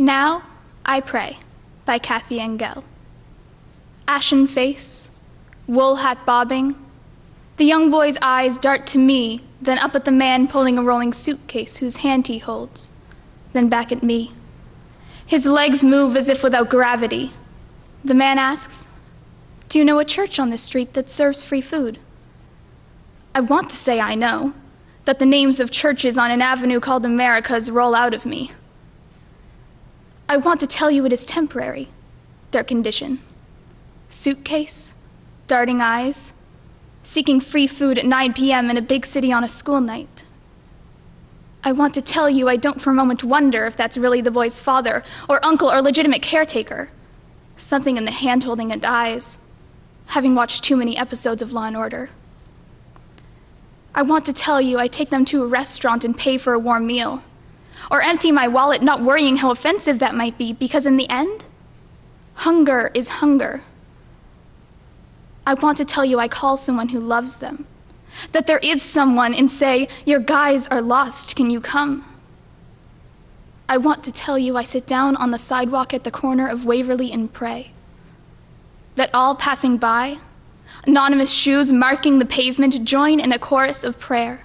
Now I Pray by Kathy Engel. Ashen face, wool hat bobbing, the young boy's eyes dart to me, then up at the man pulling a rolling suitcase whose hand he holds, then back at me. His legs move as if without gravity. The man asks, "Do you know a church on this street that serves free food?" I want to say I know, that the names of churches on an avenue called Americas roll out of me. I want to tell you it is temporary, their condition. Suitcase, darting eyes, seeking free food at 9 p.m. in a big city on a school night. I want to tell you I don't for a moment wonder if that's really the boy's father or uncle or legitimate caretaker. Something in the hand-holding and eyes, having watched too many episodes of Law and Order. I want to tell you I take them to a restaurant and pay for a warm meal, or empty my wallet not worrying how offensive that might be, because in the end, hunger is hunger. I want to tell you I call someone who loves them, that there is someone, and say, "Your guys are lost, can you come?" I want to tell you I sit down on the sidewalk at the corner of Waverly and pray, that all passing by, anonymous shoes marking the pavement, join in a chorus of prayer,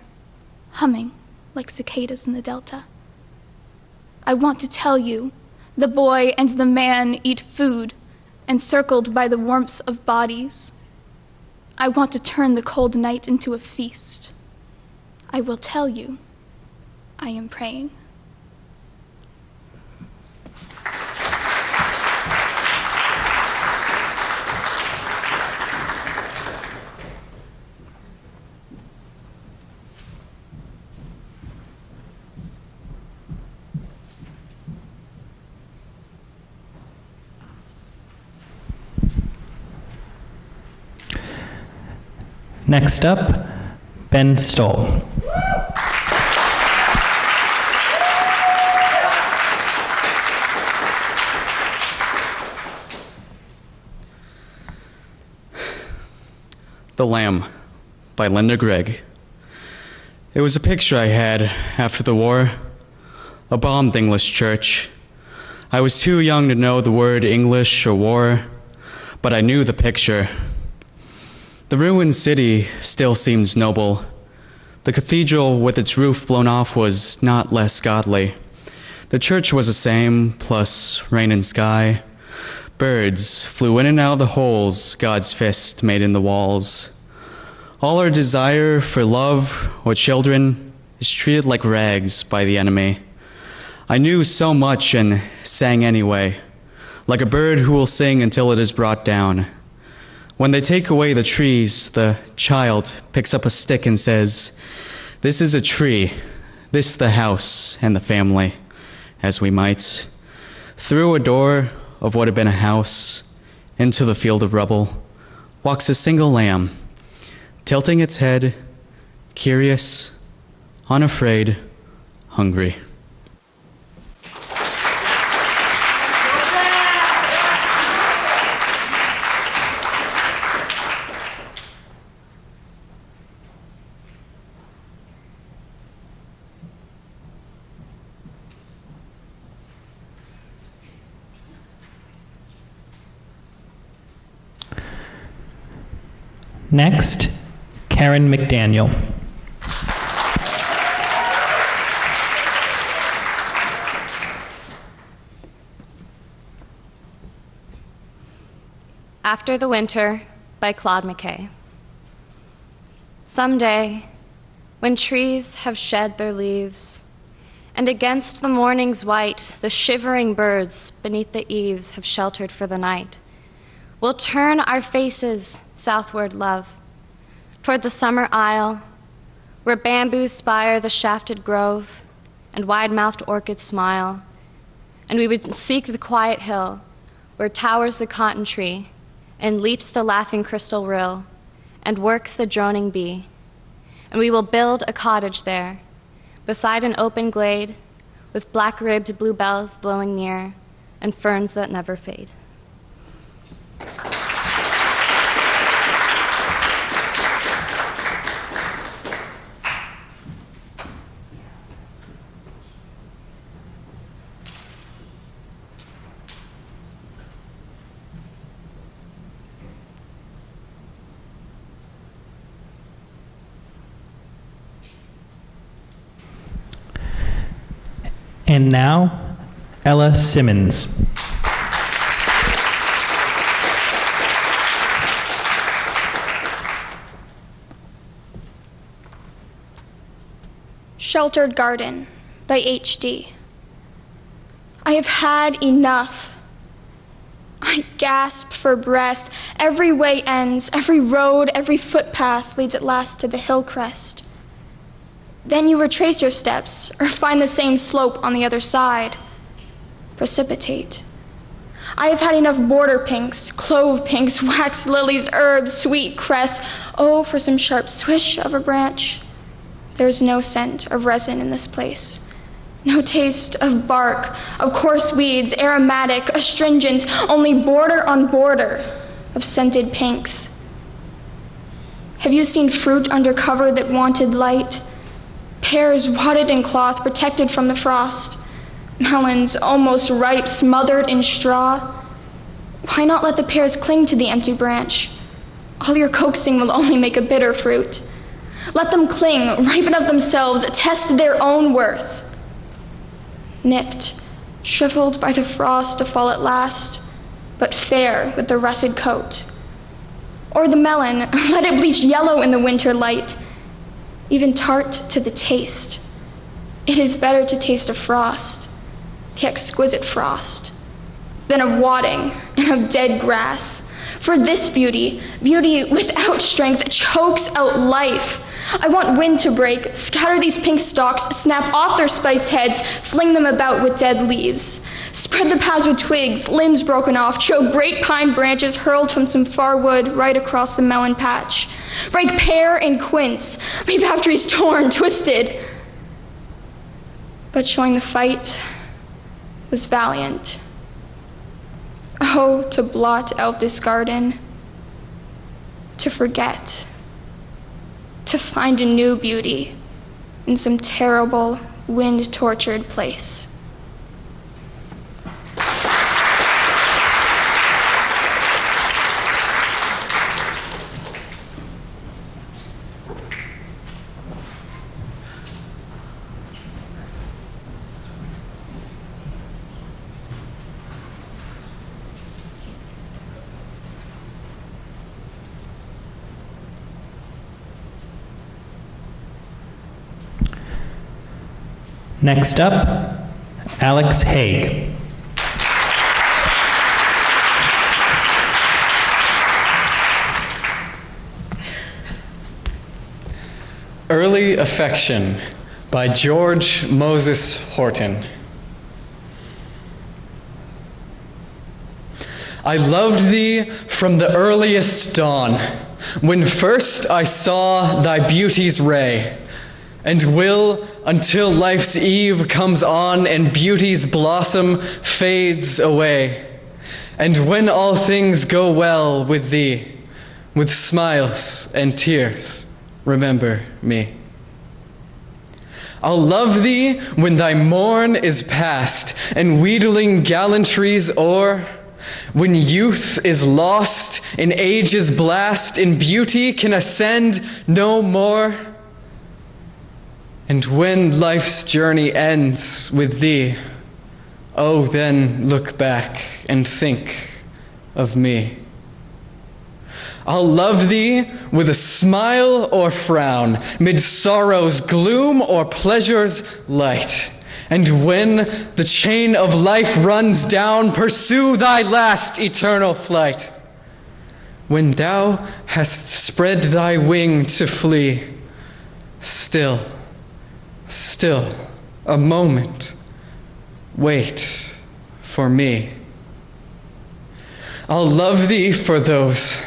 humming like cicadas in the Delta. I want to tell you the boy and the man eat food, encircled by the warmth of bodies. I want to turn the cold night into a feast. I will tell you, I am praying. Next up, Ben Stoll. The Lamb by Linda Gregg. It was a picture I had after the war, a bombed English church. I was too young to know the word English or war, but I knew the picture. The ruined city still seems noble. The cathedral with its roof blown off was not less godly. The church was the same, plus rain and sky. Birds flew in and out of the holes God's fist made in the walls. All our desire for love or children is treated like rags by the enemy. I knew so much and sang anyway, like a bird who will sing until it is brought down. When they take away the trees, the child picks up a stick and says, "This is a tree, this the house and the family," as we might. Through a door of what had been a house, into the field of rubble, walks a single lamb, tilting its head, curious, unafraid, hungry. Next, Karen McDaniel. After the Winter by Claude McKay. Someday, when trees have shed their leaves, and against the morning's white, the shivering birds beneath the eaves have sheltered for the night, we'll turn our faces southward, love, toward the summer isle, where bamboos spire the shafted grove, and wide-mouthed orchids smile, and we would seek the quiet hill, where towers the cotton tree, and leaps the laughing crystal rill, and works the droning bee, and we will build a cottage there, beside an open glade, with black-ribbed bluebells blowing near, and ferns that never fade. And now, Ella Simmons. Sheltered Garden by H.D. I have had enough. I gasp for breath. Every way ends, every road, every footpath leads at last to the hill crest. Then you retrace your steps, or find the same slope on the other side. Precipitate. I have had enough border pinks, clove pinks, wax lilies, herbs, sweet cress. Oh, for some sharp swish of a branch. There is no scent of resin in this place. No taste of bark, of coarse weeds, aromatic, astringent, only border on border of scented pinks. Have you seen fruit under cover that wanted light? Pears wadded in cloth, protected from the frost. Melons almost ripe, smothered in straw. Why not let the pears cling to the empty branch? All your coaxing will only make a bitter fruit. Let them cling, ripen up themselves, test their own worth. Nipped, shriveled by the frost to fall at last, but fair with the russet coat. Or the melon, let it bleach yellow in the winter light, even tart to the taste. It is better to taste of frost, the exquisite frost, than of wadding and of dead grass. For this beauty, beauty without strength, chokes out life. I want wind to break, scatter these pink stalks, snap off their spiced heads, fling them about with dead leaves. Spread the paths with twigs, limbs broken off, choke great pine branches hurled from some far wood right across the melon patch. Break pear and quince, leave half trees torn, twisted. But showing the fight was valiant. Oh, to blot out this garden, to forget, to find a new beauty in some terrible, wind-tortured place. Next up, Alex Haig. Early Affection by George Moses Horton. I loved thee from the earliest dawn, when first I saw thy beauty's ray, and will until life's eve comes on and beauty's blossom fades away. And when all things go well with thee, with smiles and tears, remember me. I'll love thee when thy morn is past and wheedling gallantry's o'er, when youth is lost in age's blast and beauty can ascend no more. And when life's journey ends with thee, oh, then look back and think of me. I'll love thee with a smile or frown, mid sorrow's gloom or pleasure's light. And when the chain of life runs down, pursue thy last eternal flight. When thou hast spread thy wing to flee, still, a moment, wait for me. I'll love thee for those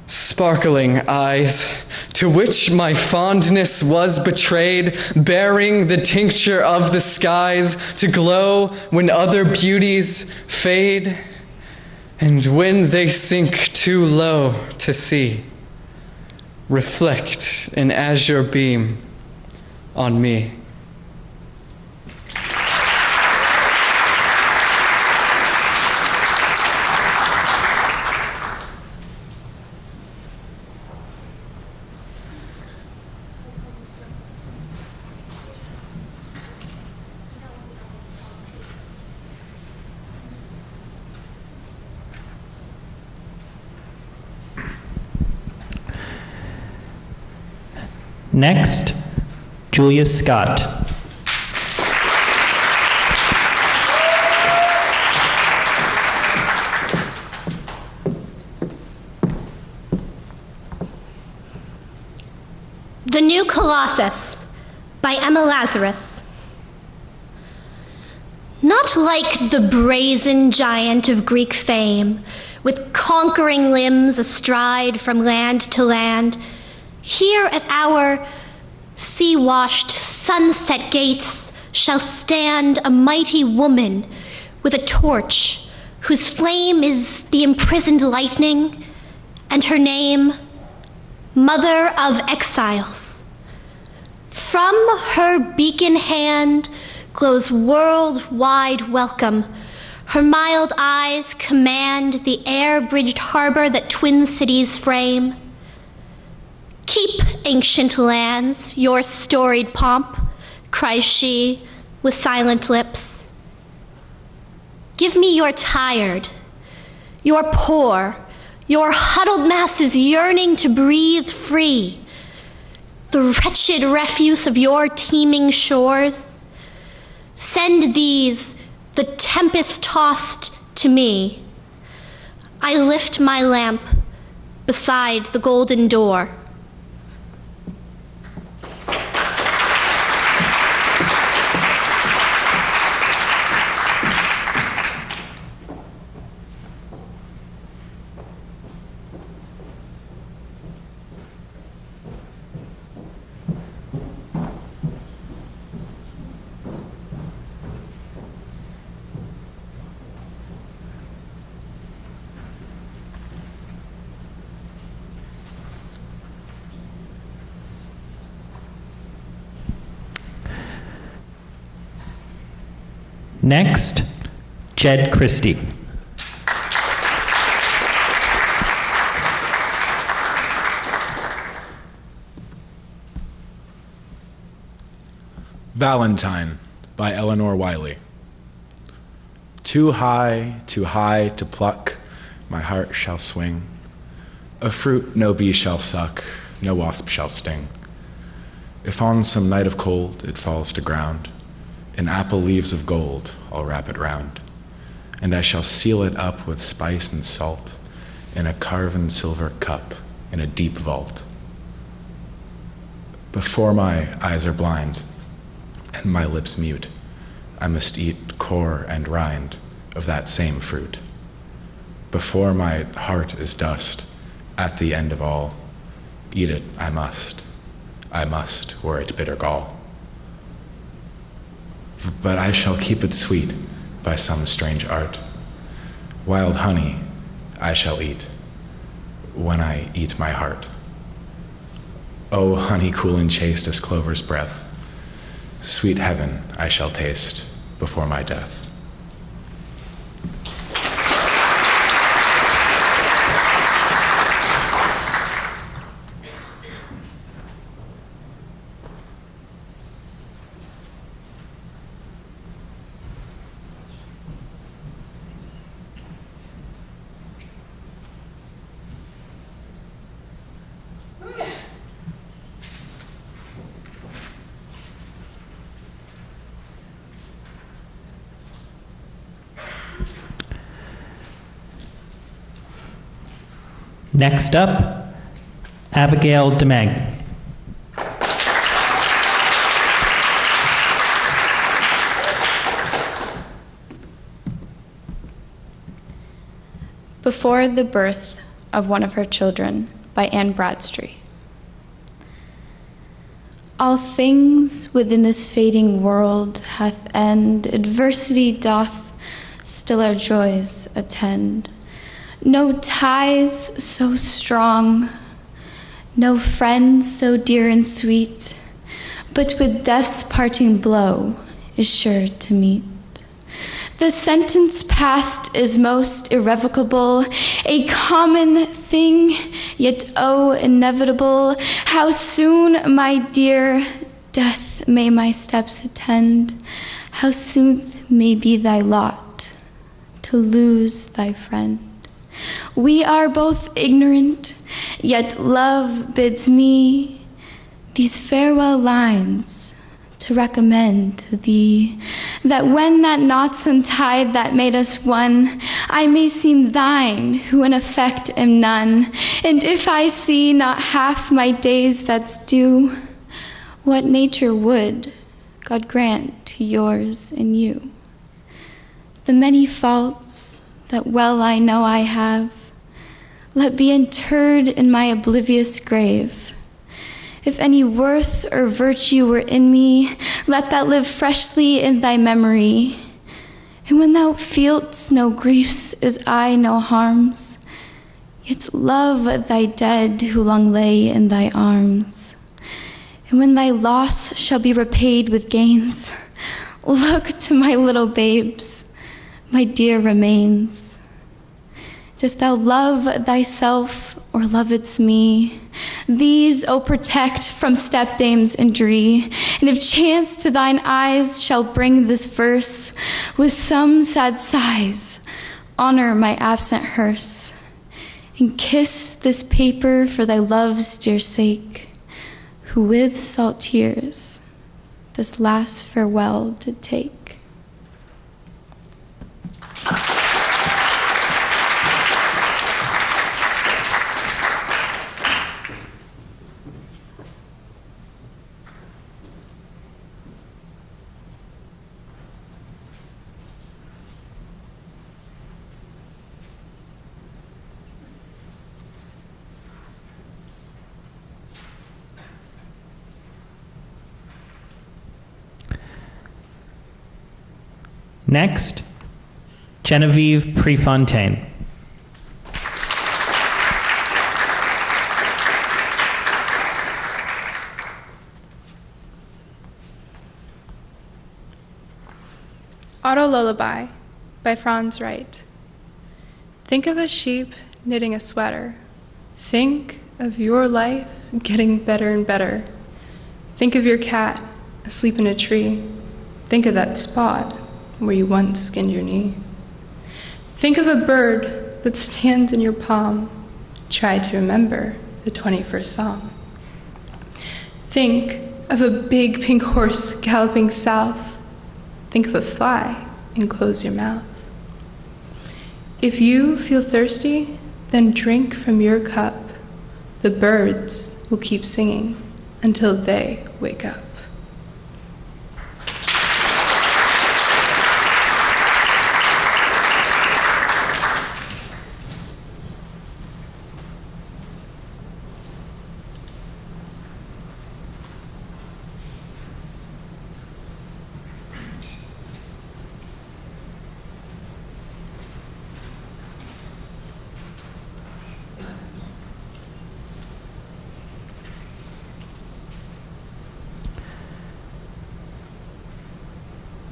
sparkling eyes to which my fondness was betrayed, bearing the tincture of the skies to glow when other beauties fade, and when they sink too low to see, reflect an azure beam on me. Next, Julia Scott. The New Colossus by Emma Lazarus. Not like the brazen giant of Greek fame, with conquering limbs astride from land to land, here at our sea-washed sunset gates shall stand a mighty woman with a torch, whose flame is the imprisoned lightning, and her name, Mother of Exiles. From her beacon hand glows world-wide welcome. Her mild eyes command the air-bridged harbor that twin cities frame. Keep, ancient lands, your storied pomp, cries she with silent lips. Give me your tired, your poor, your huddled masses yearning to breathe free, the wretched refuse of your teeming shores. Send these, the tempest-tossed, to me. I lift my lamp beside the golden door. Next, Jed Christie. Valentine by Eleanor Wiley. Too high to pluck, my heart shall swing. A fruit no bee shall suck, no wasp shall sting. If on some night of cold it falls to ground, in apple leaves of gold I'll wrap it round, and I shall seal it up with spice and salt, in a carven silver cup in a deep vault. Before my eyes are blind and my lips mute, I must eat core and rind of that same fruit. Before my heart is dust, at the end of all, eat it I must, were it bitter gall. But I shall keep it sweet by some strange art. Wild honey I shall eat when I eat my heart. Oh, honey cool and chaste as clover's breath, sweet heaven I shall taste before my death. Next up, Abigail DeMag. Before the Birth of One of Her Children by Anne Bradstreet. All things within this fading world hath end, adversity doth still our joys attend. No ties so strong, no friends so dear and sweet, but with death's parting blow is sure to meet. The sentence passed is most irrevocable, a common thing, yet oh, inevitable. How soon, my dear, death may my steps attend, how sooth may be thy lot to lose thy friend. We are both ignorant, yet love bids me these farewell lines to recommend to thee, that when that knotson tide that made us one, I may seem thine, who in effect am none, and if I see not half my days that's due, what nature would, God grant to yours and you. The many faults that well I know I have, let be interred in my oblivious grave. If any worth or virtue were in me, let that live freshly in thy memory. And when thou feel'st no griefs as I no harms, yet love thy dead who long lay in thy arms. And when thy loss shall be repaid with gains, look to my little babes, my dear remains. And if thou love thyself or lovedst me, these, O protect from stepdame's injury. And if chance to thine eyes shall bring this verse, with some sad sighs, honor my absent hearse, and kiss this paper for thy love's dear sake, who with salt tears this last farewell did take. Next, Genevieve Prefontaine. Auto Lullaby by Franz Wright. Think of a sheep knitting a sweater. Think of your life getting better and better. Think of your cat asleep in a tree. Think of that spot where you once skinned your knee. Think of a bird that stands in your palm. Try to remember the 21st Psalm. Think of a big pink horse galloping south. Think of a fly and close your mouth. If you feel thirsty, then drink from your cup. The birds will keep singing until they wake up.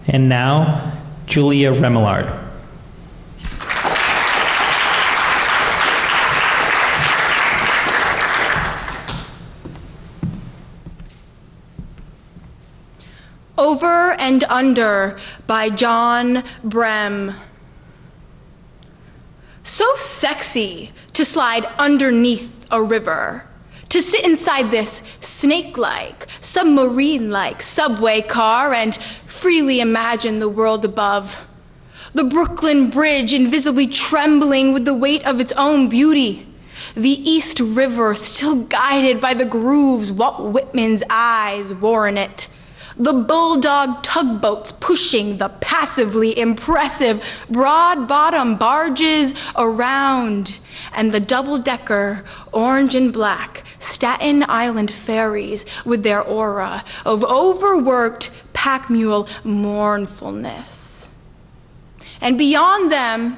And now, Julia Remillard. Over and Under by John Brehm. So sexy to slide underneath a river, to sit inside this snake-like, submarine-like subway car and freely imagine the world above. The Brooklyn Bridge invisibly trembling with the weight of its own beauty. The East River still guided by the grooves Walt Whitman's eyes wore in it. The bulldog tugboats pushing the passively impressive broad-bottom barges around, and the double-decker orange and black Staten Island ferries with their aura of overworked pack mule mournfulness. And beyond them,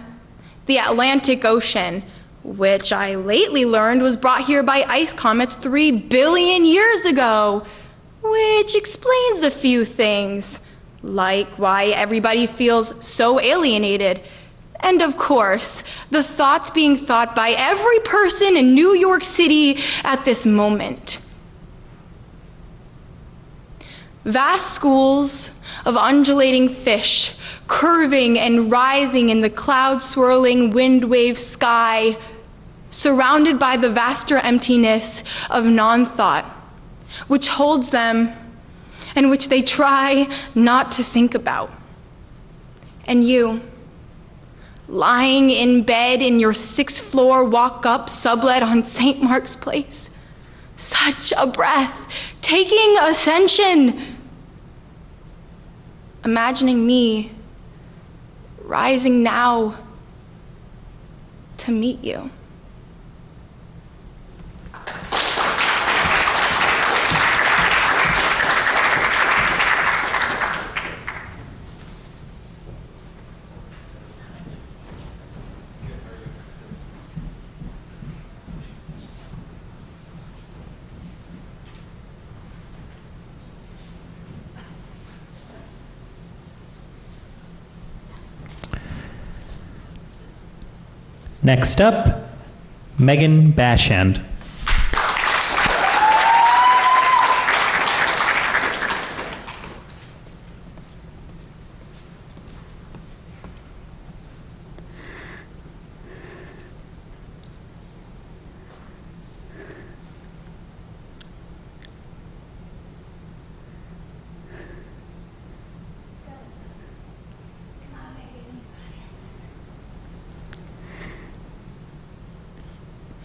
the Atlantic Ocean, which I lately learned was brought here by ice comets 3 billion years ago, which explains a few things, like why everybody feels so alienated. And of course, the thoughts being thought by every person in New York City at this moment. Vast schools of undulating fish, curving and rising in the cloud-swirling wind-wave sky, surrounded by the vaster emptiness of non-thought, which holds them and which they try not to think about. And you, lying in bed in your 6th floor walk-up sublet on St. Mark's Place, such a breath, taking ascension, imagining me rising now to meet you. Next up, Megan Bashand.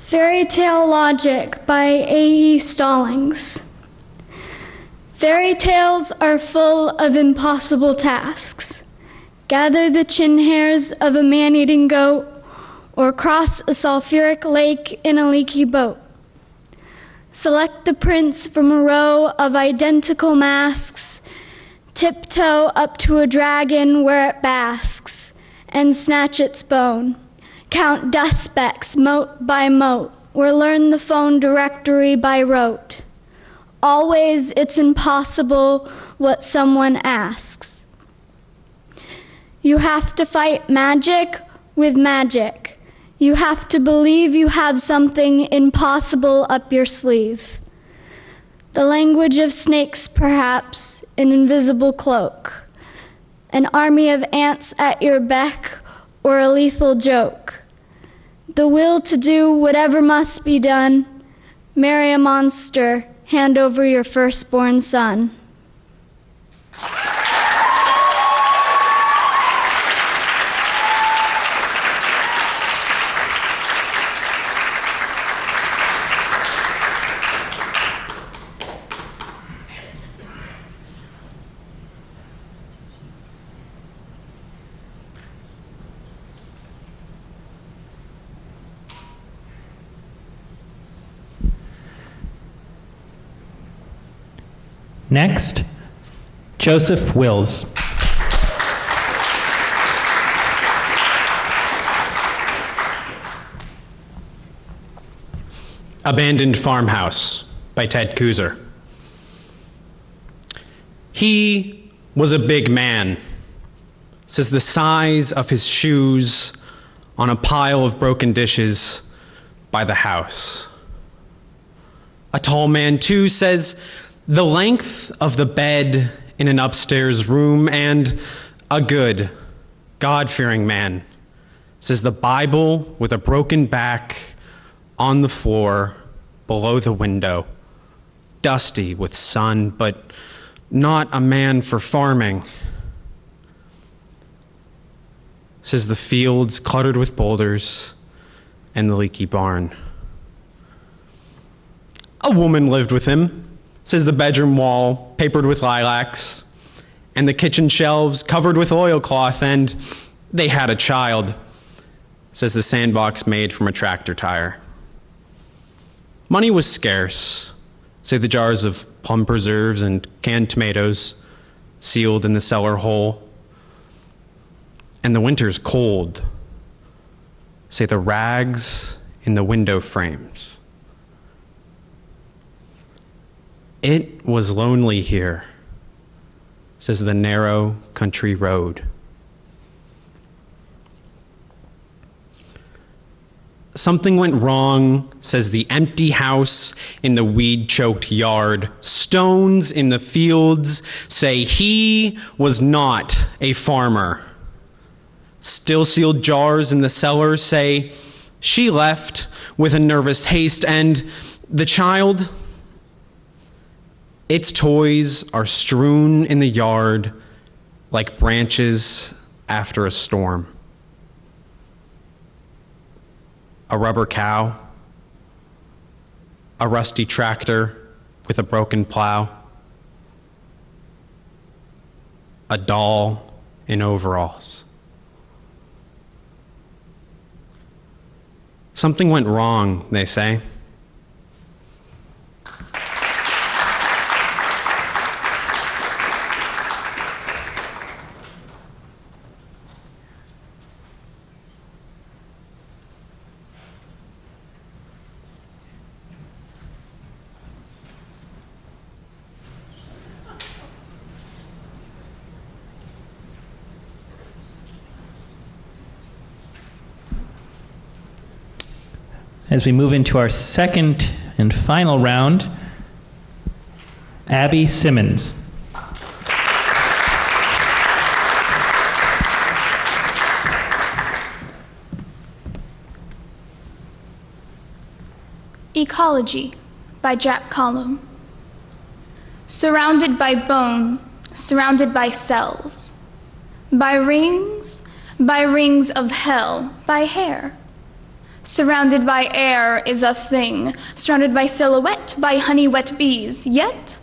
Fairy Tale Logic by A.E. Stallings. Fairy tales are full of impossible tasks. Gather the chin hairs of a man-eating goat, or cross a sulfuric lake in a leaky boat. Select the prince from a row of identical masks, tiptoe up to a dragon where it basks, and snatch its bone. Count dust specks mote by mote, or learn the phone directory by rote. Always it's impossible what someone asks. You have to fight magic with magic. You have to believe you have something impossible up your sleeve. The language of snakes, perhaps, an invisible cloak. An army of ants at your beck, or a lethal joke. The will to do whatever must be done. Marry a monster, hand over your firstborn son. Next, Joseph Wills. Abandoned Farmhouse by Ted Kooser. He was a big man, says the size of his shoes on a pile of broken dishes by the house. A tall man, too, says the length of the bed in an upstairs room, and a good, God-fearing man says the Bible with a broken back on the floor below the window, dusty with sun, but not a man for farming. Says the fields cluttered with boulders and the leaky barn. A woman lived with him, says the bedroom wall papered with lilacs, and the kitchen shelves covered with oilcloth, and they had a child, says the sandbox made from a tractor tire. Money was scarce, say the jars of plum preserves and canned tomatoes sealed in the cellar hole. And the winter's cold, say the rags in the window frames. It was lonely here, says the narrow country road. Something went wrong, says the empty house in the weed-choked yard. Stones in the fields say he was not a farmer. Still sealed jars in the cellar say she left with a nervous haste, and the child Its toys are strewn in the yard like branches after a storm. A rubber cow, a rusty tractor with a broken plow, a doll in overalls. Something went wrong, they say. As we move into our second and final round, Abby Simmons. Ecology by Jack Collum. Surrounded by bone, surrounded by cells, by rings of hell, by hair. Surrounded by air is a thing, surrounded by silhouette, by honey-wet bees, yet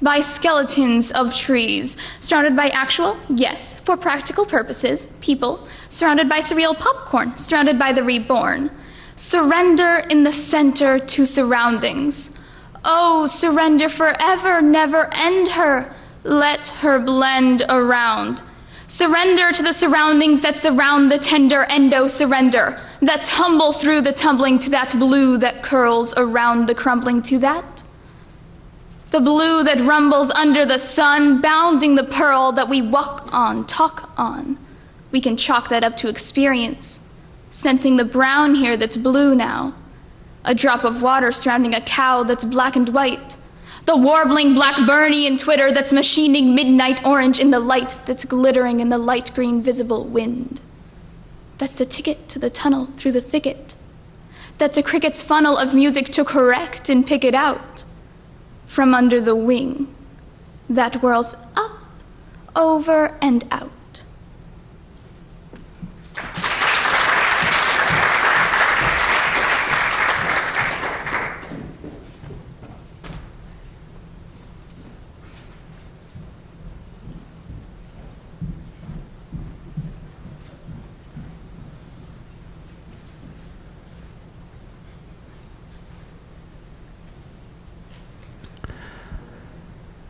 by skeletons of trees. Surrounded by actual, yes, for practical purposes, people. Surrounded by surreal popcorn, surrounded by the reborn. Surrender in the center to surroundings. Oh, surrender forever, never end her. Let her blend around. Surrender to the surroundings that surround the tender endo-surrender, that tumble through the tumbling to that blue that curls around the crumbling to that. The blue that rumbles under the sun, bounding the pearl that we walk on, talk on. We can chalk that up to experience, sensing the brown here that's blue now, a drop of water surrounding a cow that's black and white, the warbling black Bernie in Twitter that's machining midnight orange in the light that's glittering in the light green visible wind. That's the ticket to the tunnel through the thicket. That's a cricket's funnel of music to correct and pick it out from under the wing that whirls up, over, and out.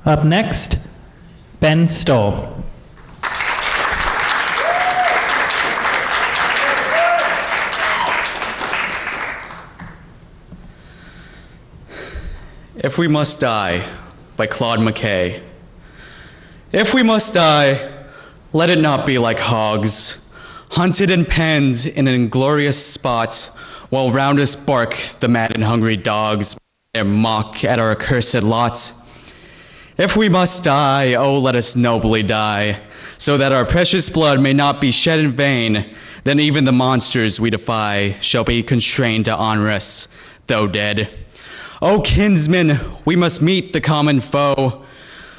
Up next, Ben Stoll. If We Must Die by Claude McKay. If we must die, let it not be like hogs, hunted and penned in an inglorious spot, while round us bark the mad and hungry dogs, and mock at our accursed lot. If we must die, oh, let us nobly die, so that our precious blood may not be shed in vain. Then even the monsters we defy shall be constrained to honor us, though dead. O kinsmen, we must meet the common foe.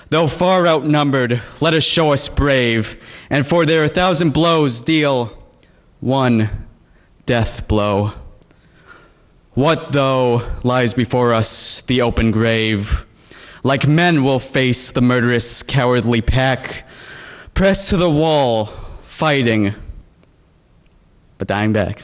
Though far outnumbered, let us show us brave, and for their 1,000 blows deal one death blow. What though lies before us the open grave? Like men we'll face the murderous, cowardly pack, pressed to the wall, fighting, but dying back.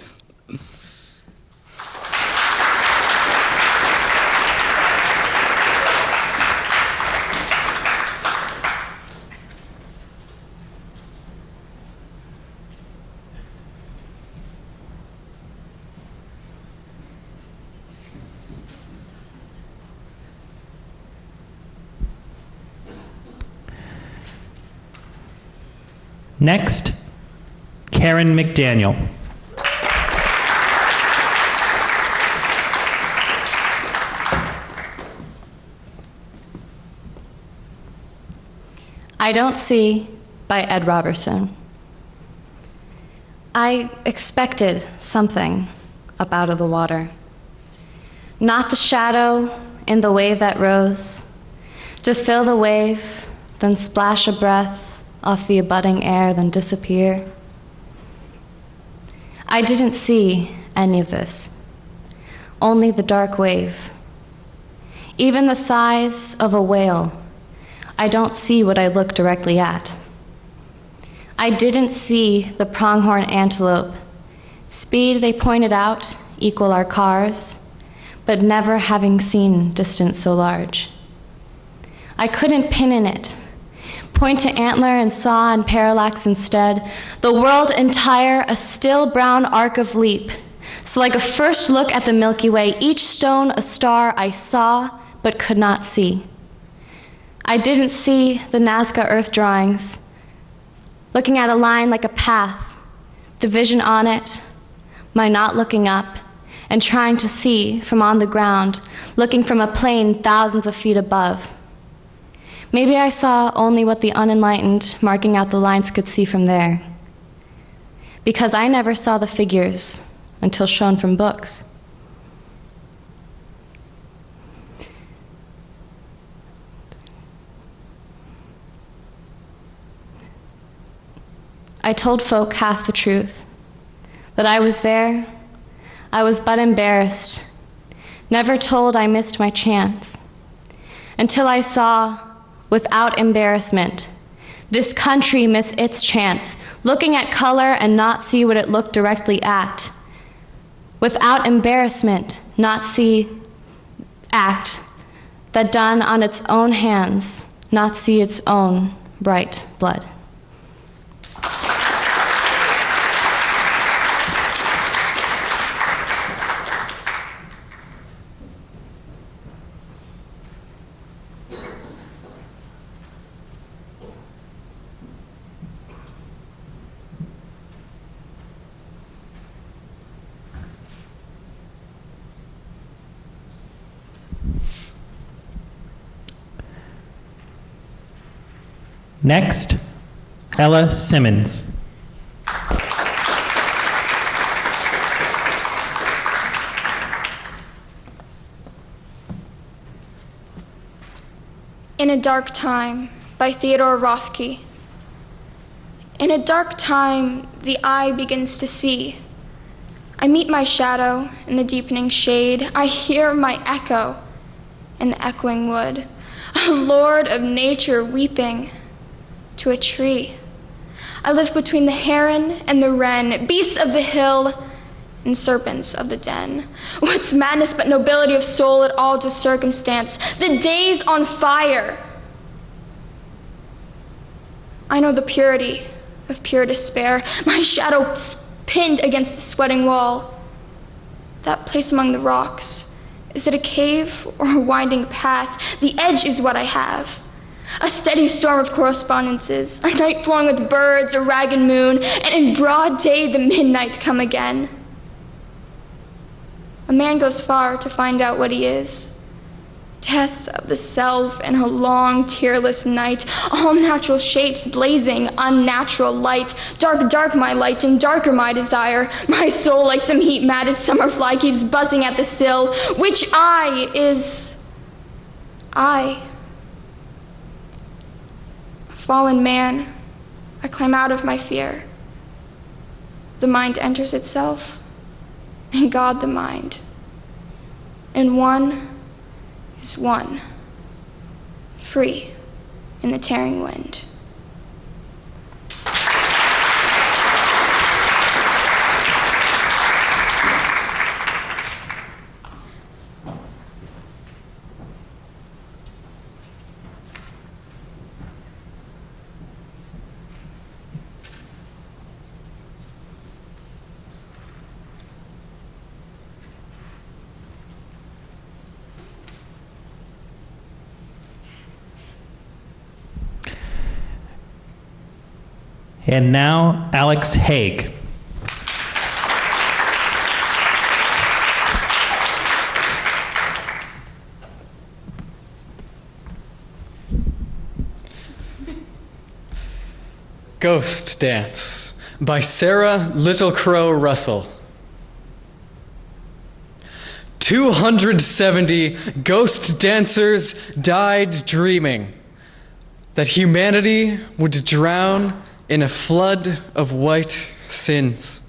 Next, Karen McDaniel. I Don't See by Ed Robertson. I expected something up out of the water. Not the shadow in the wave that rose, to fill the wave, then splash a breath off the abutting air, then disappear. I didn't see any of this, only the dark wave. Even the size of a whale, I don't see what I look directly at. I didn't see the pronghorn antelope. Speed, they pointed out, equal our cars, but never having seen distance so large. I couldn't pin in it, point to antler and saw and parallax instead, the world entire a still brown arc of leap. So like a first look at the Milky Way, each stone a star I saw but could not see. I didn't see the Nazca Earth drawings, looking at a line like a path, the vision on it, my not looking up, and trying to see from on the ground, looking from a plane thousands of feet above. Maybe I saw only what the unenlightened marking out the lines could see from there, because I never saw the figures until shown from books. I told folk half the truth, that I was there, I was but embarrassed, never told I missed my chance, until I saw, without embarrassment, this country miss its chance, looking at color and not see what it looked directly at. Without embarrassment, not see act, that done on its own hands, not see its own bright blood. Next, Ella Simmons. In a Dark Time by Theodore Rothke. In a dark time, the eye begins to see. I meet my shadow in the deepening shade. I hear my echo in the echoing wood. A lord of nature weeping to a tree. I live between the heron and the wren, beasts of the hill and serpents of the den. What's madness but nobility of soul at all to circumstance? The day's on fire. I know the purity of pure despair, my shadow pinned against the sweating wall. That place among the rocks, is it a cave or a winding path? The edge is what I have. A steady storm of correspondences, a night flowing with birds, a ragged moon, and in broad day the midnight come again. A man goes far to find out what he is. Death of the self in a long, tearless night, all natural shapes blazing, unnatural light. Dark, dark my light, and darker my desire. My soul, like some heat-matted summer fly, keeps buzzing at the sill. Which I is I? A fallen man, I climb out of my fear. The mind enters itself, and God the mind. And one is one, free in the tearing wind. And now, Alex Haig. Ghost Dance by Sarah Little Crow Russell. 270 ghost dancers died dreaming that humanity would drown in a flood of white sins.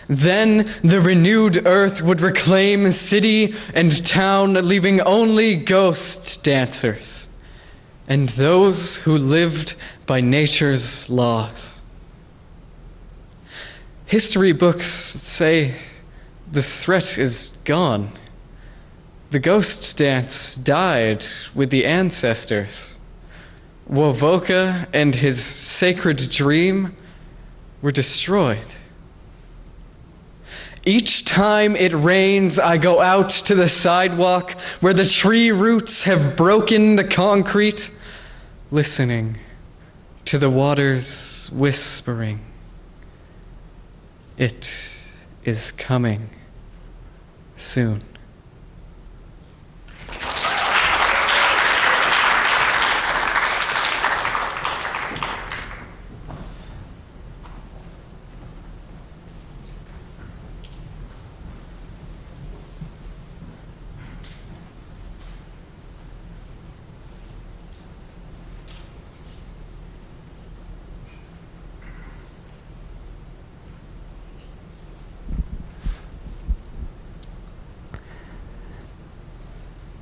Then the renewed earth would reclaim city and town, leaving only ghost dancers and those who lived by nature's laws. History books say the threat is gone. The ghost dance died with the ancestors. Wovoka and his sacred dream were destroyed. Each time it rains, I go out to the sidewalk where the tree roots have broken the concrete, listening to the waters whispering, "It is coming soon."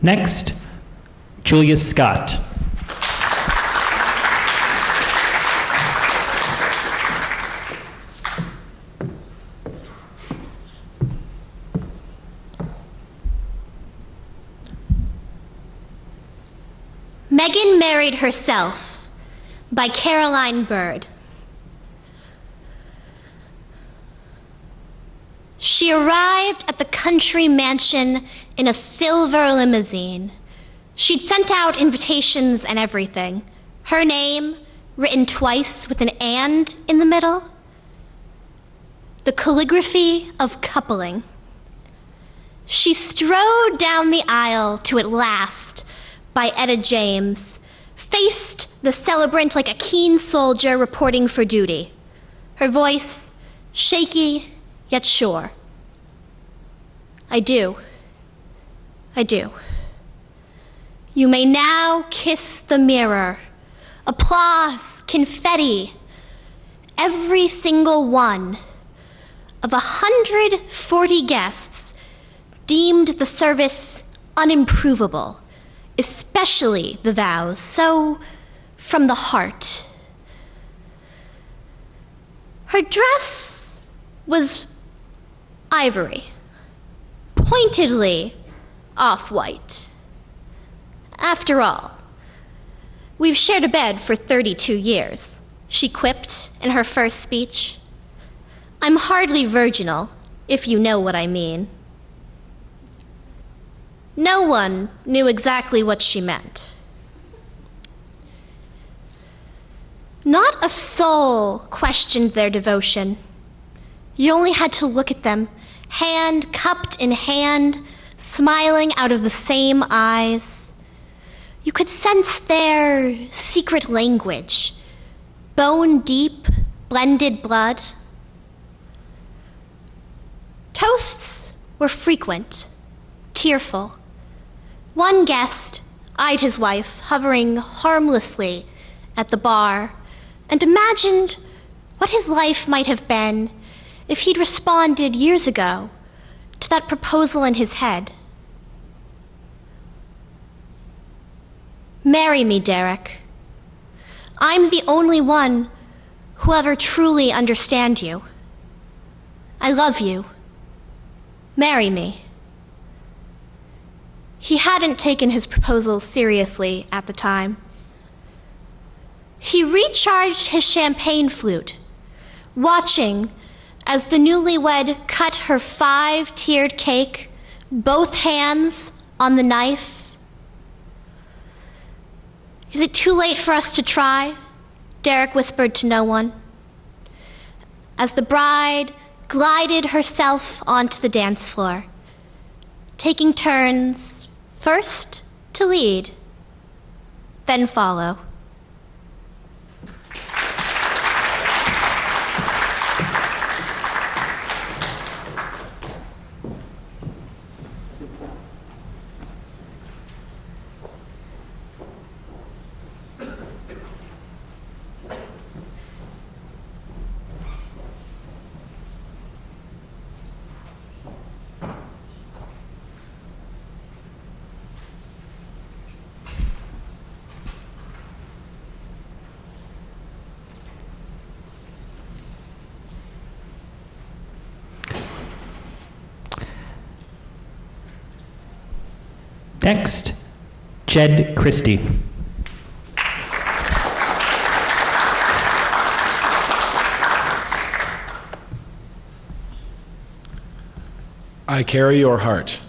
Next, Julia Scott. Megan Married Herself by Caroline Bird. She arrived at the country mansion in a silver limousine. She'd sent out invitations and everything. Her name, written twice with an "and" in the middle. The calligraphy of coupling. She strode down the aisle to At Last by Etta James, faced the celebrant like a keen soldier reporting for duty. Her voice, shaky yet sure. I do. You may now kiss the mirror. Applause, confetti. Every single one of 140 guests deemed the service unimprovable, especially the vows, so from the heart. Her dress was ivory, pointedly off-white. After all, we've shared a bed for 32 years, she quipped in her first speech. I'm hardly virginal, if you know what I mean. No one knew exactly what she meant. Not a soul questioned their devotion. You only had to look at them, hand cupped in hand, smiling out of the same eyes. You could sense their secret language, bone-deep, blended blood. Toasts were frequent, tearful. One guest eyed his wife hovering harmlessly at the bar and imagined what his life might have been if he'd responded years ago to that proposal in his head. Marry me, Derek. I'm the only one who ever truly understand you. I love you. Marry me. He hadn't taken his proposal seriously at the time. He recharged his champagne flute, watching as the newlywed cut her 5-tiered cake, both hands on the knife. Is it too late for us to try? Derek whispered to no one, as the bride glided herself onto the dance floor, taking turns, first to lead, then follow. Next, Jed Christie. I Carry Your Heart,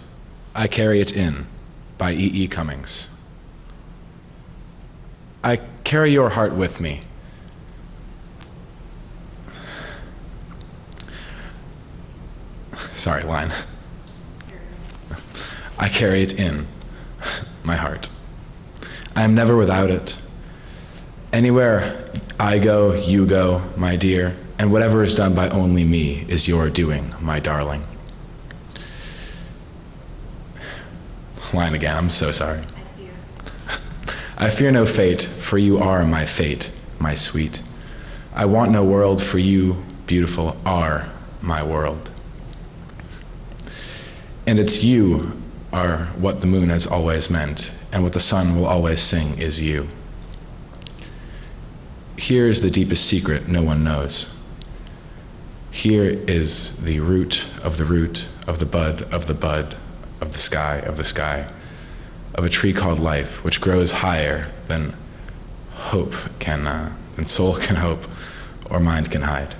I Carry It In, by E.E. Cummings. I carry your heart with me. Sorry, line. I carry it in, my heart. I am never without it. Anywhere I go, you go, my dear, and whatever is done by only me is your doing, my darling. Line again, I'm so sorry. I fear no fate, for you are my fate, my sweet. I want no world, for you, beautiful, are my world. And it's you are what the moon has always meant, and what the sun will always sing is you. Here is the deepest secret no one knows. Here is the root of the root of the bud of the bud of the sky of a tree called life, which grows higher than hope can, than soul can hope or mind can hide.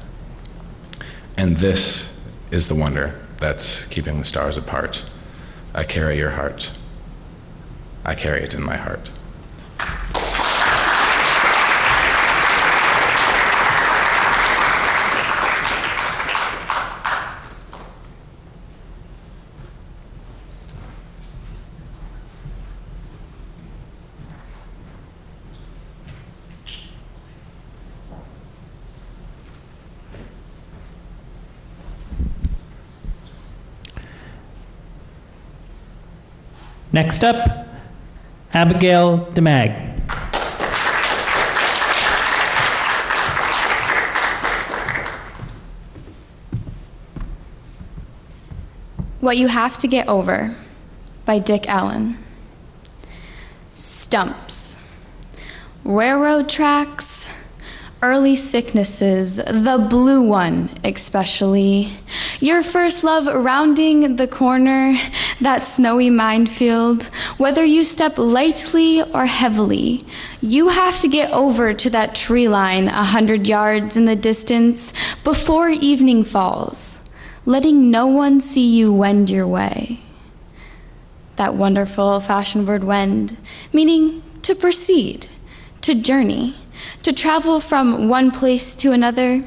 And this is the wonder that's keeping the stars apart. I carry your heart. I carry it in my heart. Next up, Abigail DeMag. What You Have to Get Over by Dick Allen. Stumps, railroad tracks, early sicknesses, the blue one especially. Your first love rounding the corner, that snowy minefield. Whether you step lightly or heavily, you have to get over to that tree line 100 yards in the distance before evening falls, letting no one see you wend your way. That wonderful fashioned word wend, meaning to proceed, to journey, to travel from one place to another,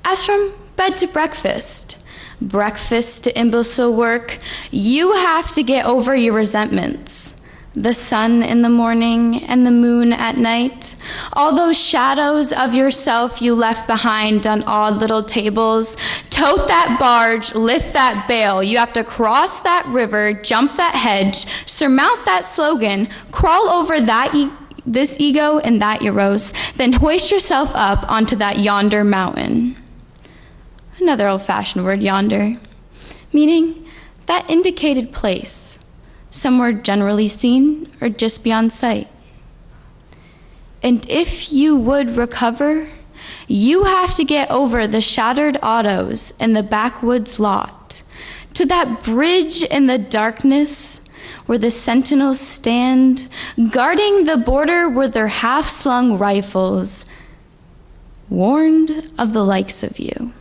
as from bed to breakfast, breakfast to imbecile work. You have to get over your resentments, the sun in the morning and the moon at night, all those shadows of yourself you left behind on odd little tables. Tote that barge, lift that bale. You have to cross that river, jump that hedge, surmount that slogan, crawl over this ego and that Eros, then hoist yourself up onto that yonder mountain. Another old-fashioned word, yonder, meaning that indicated place, somewhere generally seen or just beyond sight. And if you would recover, you have to get over the shattered autos in the backwoods lot, to that bridge in the darkness where the sentinels stand, guarding the border with their half-slung rifles, warned of the likes of you.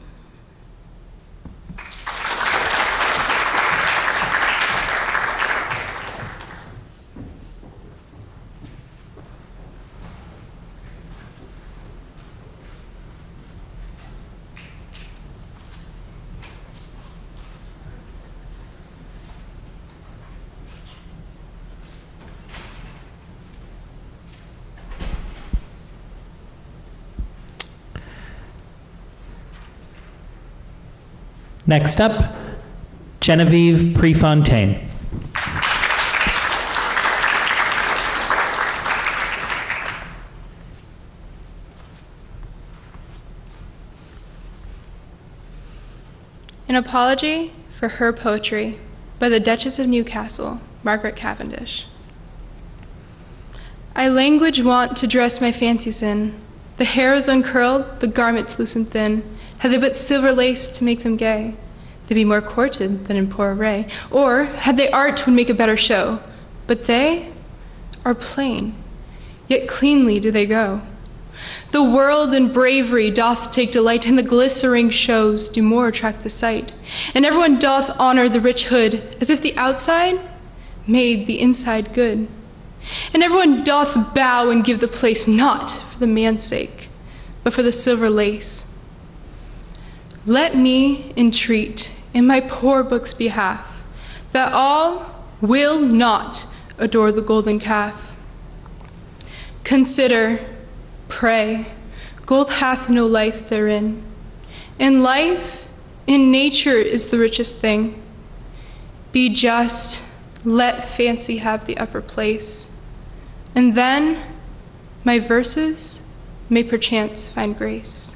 Next up, Genevieve Prefontaine. An Apology for Her Poetry by the Duchess of Newcastle, Margaret Cavendish. I language want to dress my fancies in. The hair is uncurled, the garments loose and thin. Had they but silver lace to make them gay, they'd be more courted than in poor array. Or, had they art would make a better show, but they are plain, yet cleanly do they go. The world in bravery doth take delight, and the glistering shows do more attract the sight. And everyone doth honor the rich hood, as if the outside made the inside good. And everyone doth bow and give the place, not for the man's sake, but for the silver lace. Let me entreat in my poor book's behalf, that all will not adore the golden calf. Consider, pray, gold hath no life therein. And life in nature is the richest thing. Be just, let fancy have the upper place. And then my verses may perchance find grace.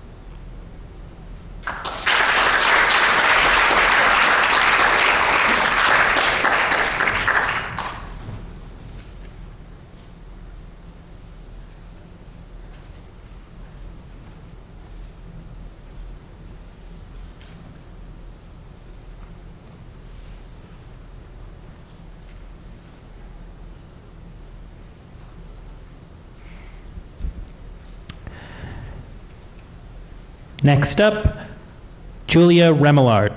Next up, Julia Remillard.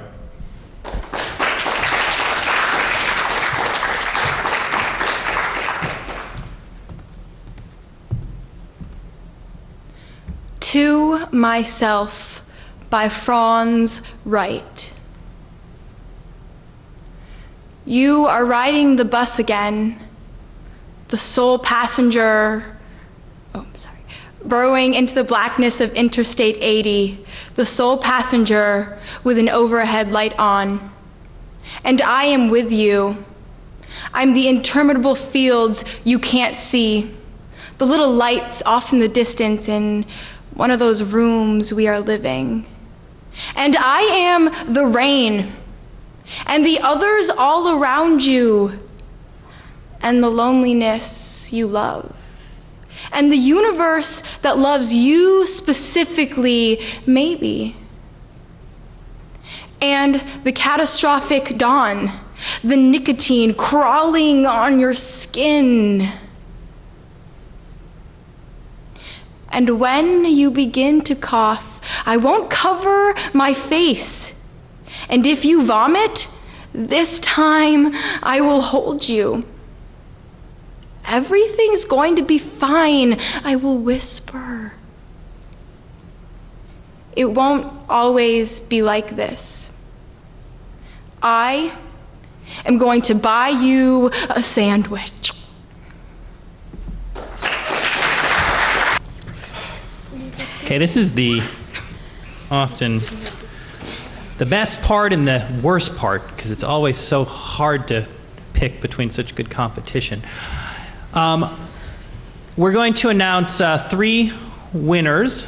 To Myself by Franz Wright. You are riding the bus again, the sole passenger, burrowing into the blackness of Interstate 80, the sole passenger with an overhead light on. And I am with you. I'm the interminable fields you can't see, the little lights off in the distance in one of those rooms we are living. And I am the rain, and the others all around you, and the loneliness you love. And the universe that loves you specifically, maybe. And the catastrophic dawn, the nicotine crawling on your skin. And when you begin to cough, I won't cover my face. And if you vomit, this time I will hold you. Everything's going to be fine, I will whisper. It won't always be like this. I am going to buy you a sandwich. Okay, this is often the best part and the worst part, because it's always so hard to pick between such good competition. We're going to announce 3 winners,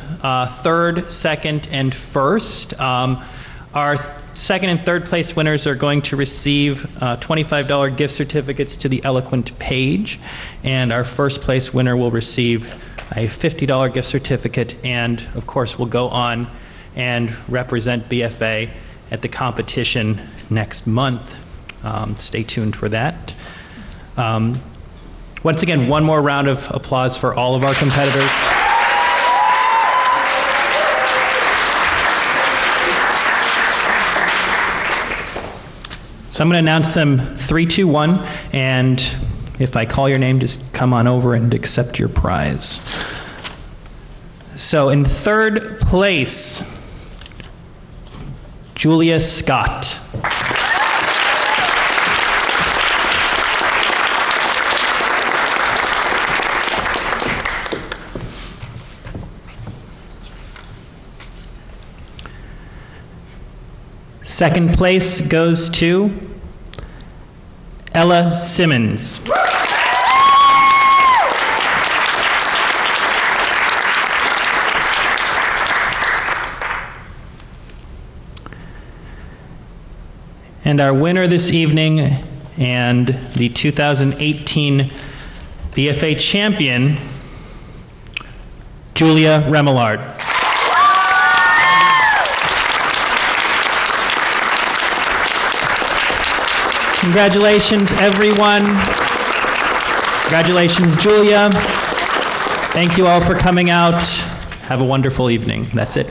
third, second, and first. Our second and third place winners are going to receive $25 gift certificates to the Eloquent page, and our first place winner will receive a $50 gift certificate, and of course will go on and represent BFA at the competition next month. Stay tuned for that. Once again, one more round of applause for all of our competitors. So I'm going to announce them 3, 2, 1, and if I call your name, just come on over and accept your prize. So in third place, Julia Scott. Second place goes to Ella Simmons. And our winner this evening and the 2018 BFA champion, Julia Remillard. Congratulations, everyone. Congratulations, Julia. Thank you all for coming out. Have a wonderful evening. That's it.